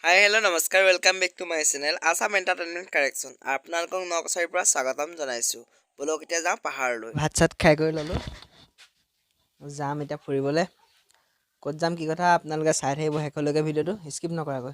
হাই hello' নমস্কাৰ welcome back to my channel Assam entertainment correction আপোনালোকক নকচাৰিৰ পৰা স্বাগতম জনাইছোঁ বলক এতিয়া যাওঁ পাহাৰলৈ ভাত চাত খাই কৰি ল'লোঁ যাম এতিয়া ফুৰিবলৈ ক'ত যাম কি কথা আপোনালোকে চাই থাকিব শেষলৈকে ভিডিঅ'টো স্কিপ নকৰাকৈ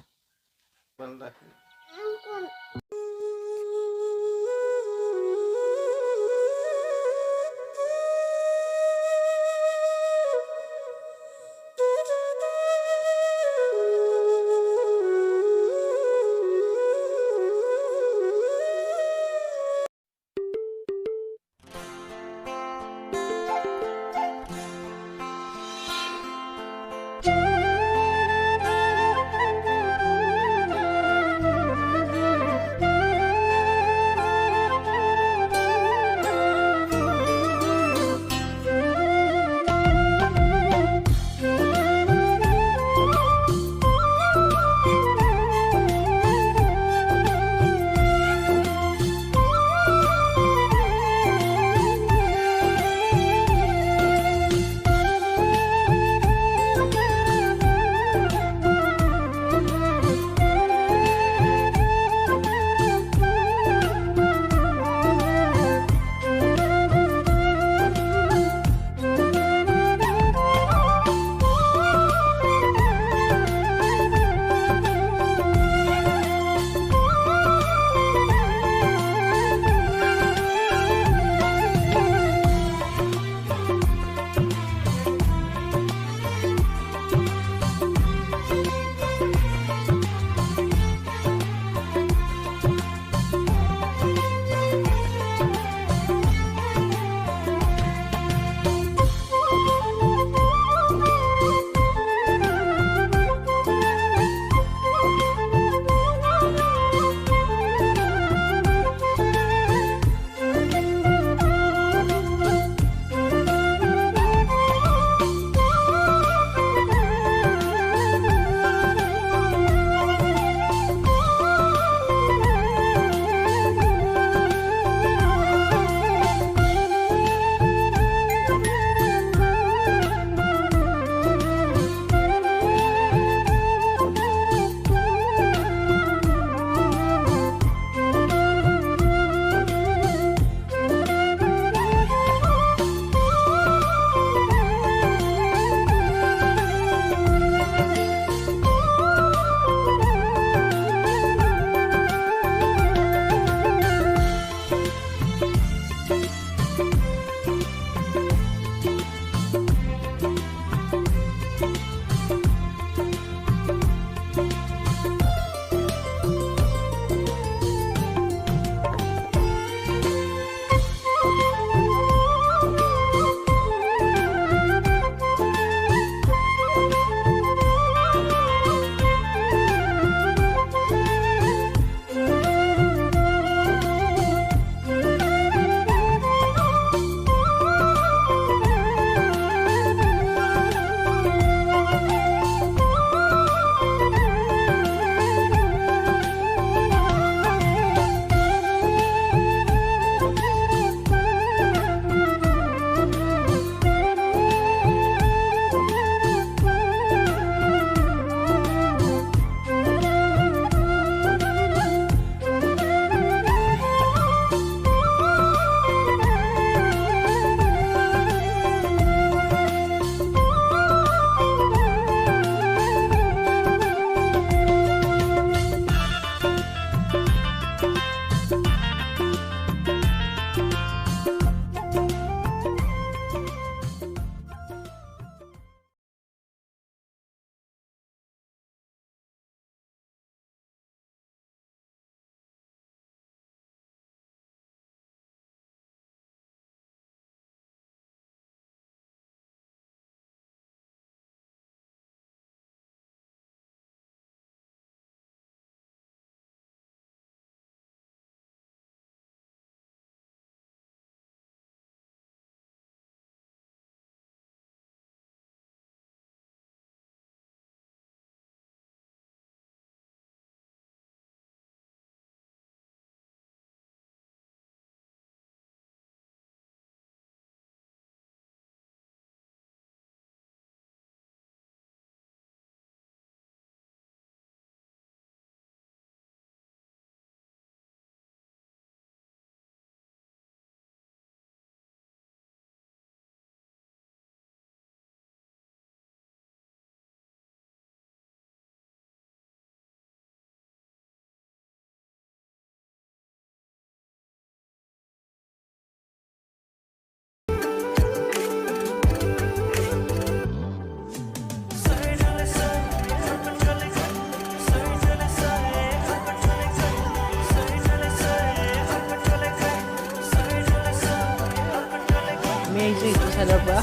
পৰা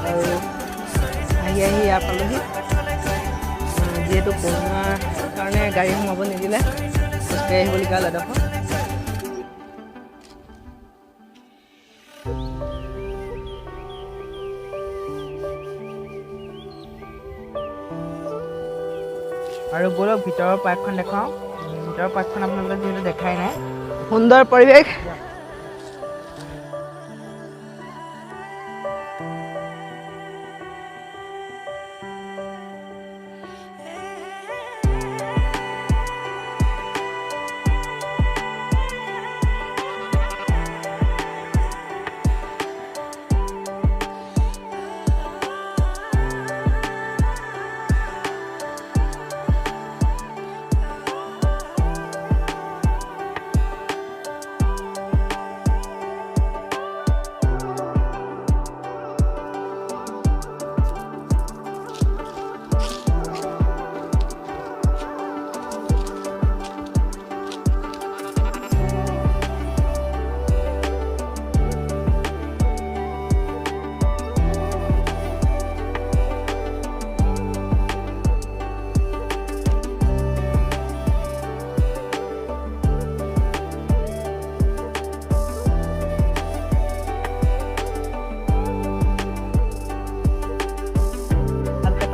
আৰু আহি ইয়াৰ পালোহি যিহেতু কৰোণাৰ কাৰণে গাড়ী সোমাব নিদিলে খোজকাঢ়ি আহিবলগীয়া হ'ল এডোখৰ আৰু বলক ভিতৰৰ পাৰ্কখন দেখাওঁ ভিতৰৰ পাৰ্কখন আপোনালোকে যিহেতু দেখাই নাই সুন্দৰ পৰিৱেশ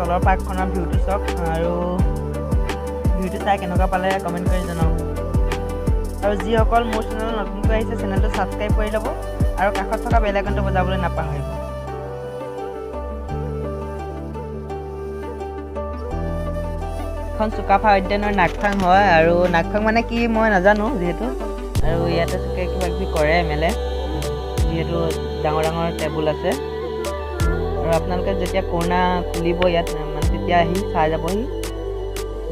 তলৰ পাৰ্কখনৰ ভিউটো চাওক আৰু ভিউটো চাই কেনেকুৱা পালে কমেণ্ট কৰি জনাওক আৰু যিসকল মোৰ চেনেলত নতুনকৈ আহিছে চেনেলটো ছাবস্ক্ৰাইব কৰি ল'ব আৰু কাষত থকা বেল আইকনটো বজাবলৈ নাপাহৰিব এখন চুকাফা উদ্যানৰ নাগফাং হয় আৰু নাগফাং মানে কি মই নাজানো যিহেতু আৰু ইয়াতে চুকে কিবা কিবি কৰে মেলে যিহেতু ডাঙৰ ডাঙৰ টেবুল আছে আৰু আপোনালোকে যেতিয়া কৰোণা খুলিব ইয়াত মানে তেতিয়া আহি চাই যাবহি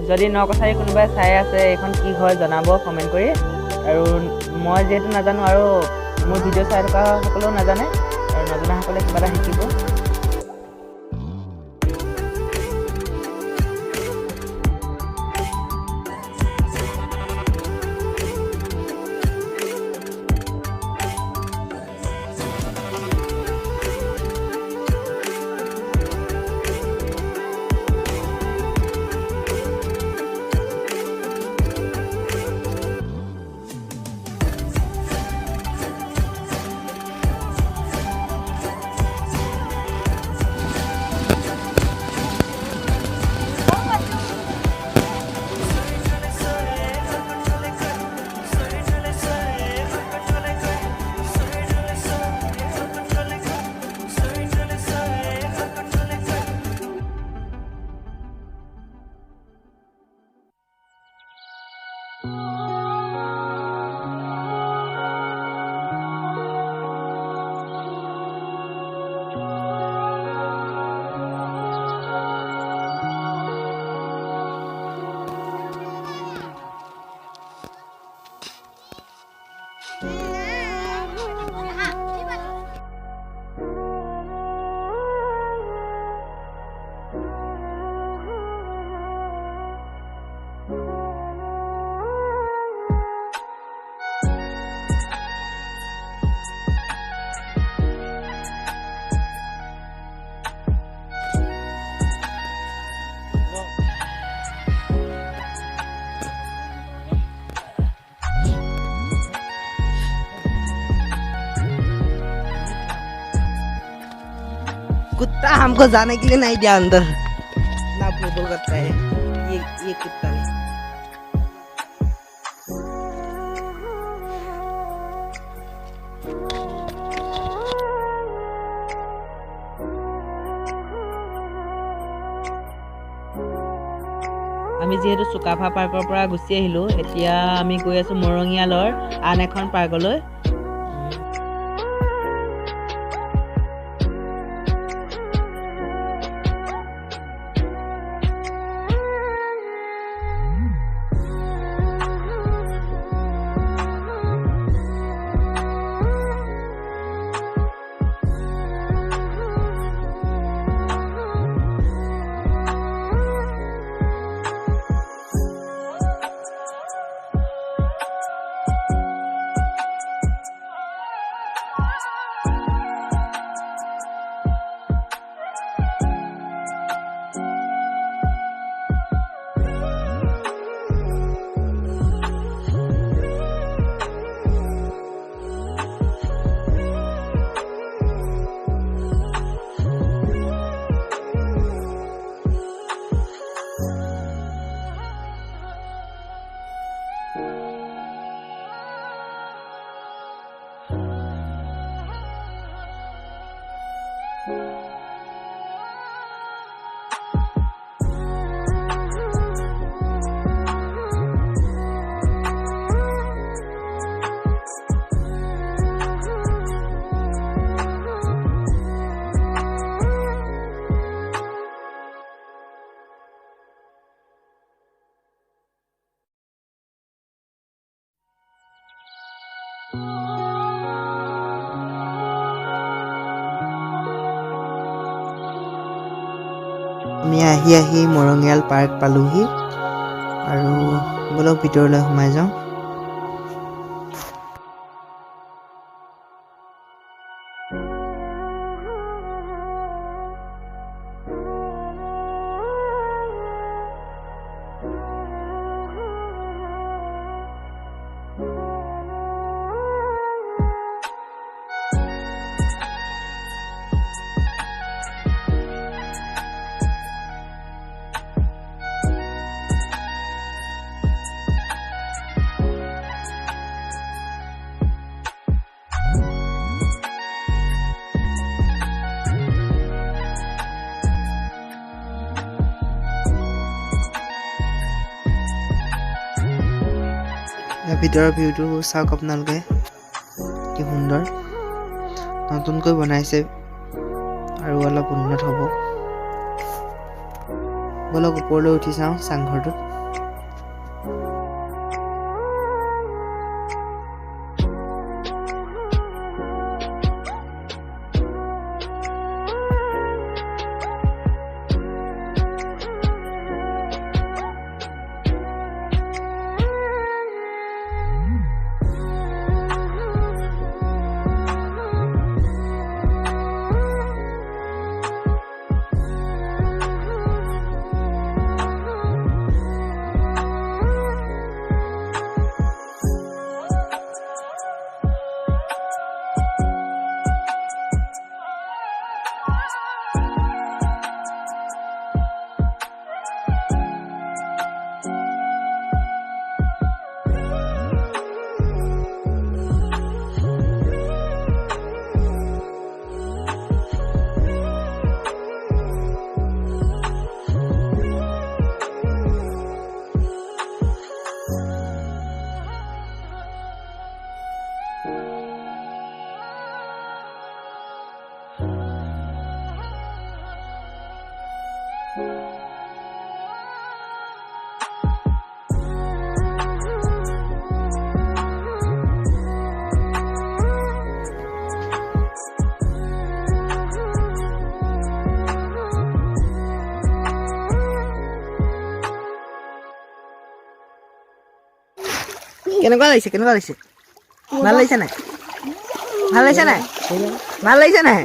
যদি নকছাৰী কোনোবাই চাই আছে এইখন কি হয় জনাব কমেণ্ট কৰি আৰু মই যিহেতু নাজানো আৰু মোৰ ভিডিঅ' চাই থকা সকলেও নাজানে আৰু নজনাসকলে কিবা এটা শিকিব कुत्ता हमको जाने के लिए नहीं दिया अंदर ना बोल करता है ये कुत्ता नहीं আমি যেহেতু চুকাফা পাৰ্কৰ পৰা গুচি আহিলো এতিয়া আমি গৈ আছো মৰঙিয়ালৰ আন এখন পাৰ্কলৈ আমি আহি মৰঙীয়াল পাৰ্ক পালোহি আৰু বলক ভিতৰলৈ সোমাই যাওঁ। ভিতৰৰ ভিউটো চাওক আপোনালোকে কি সুন্দৰ নতুনকৈ বনাইছে আৰু অলপ উন্নত হ'ব। বলক ওপৰলৈ উঠি চাওঁ চাংঘৰটোত। কেনেকুৱা লাগিছে ভাল লাগিছে নাই? ভাল লাগিছে নাই?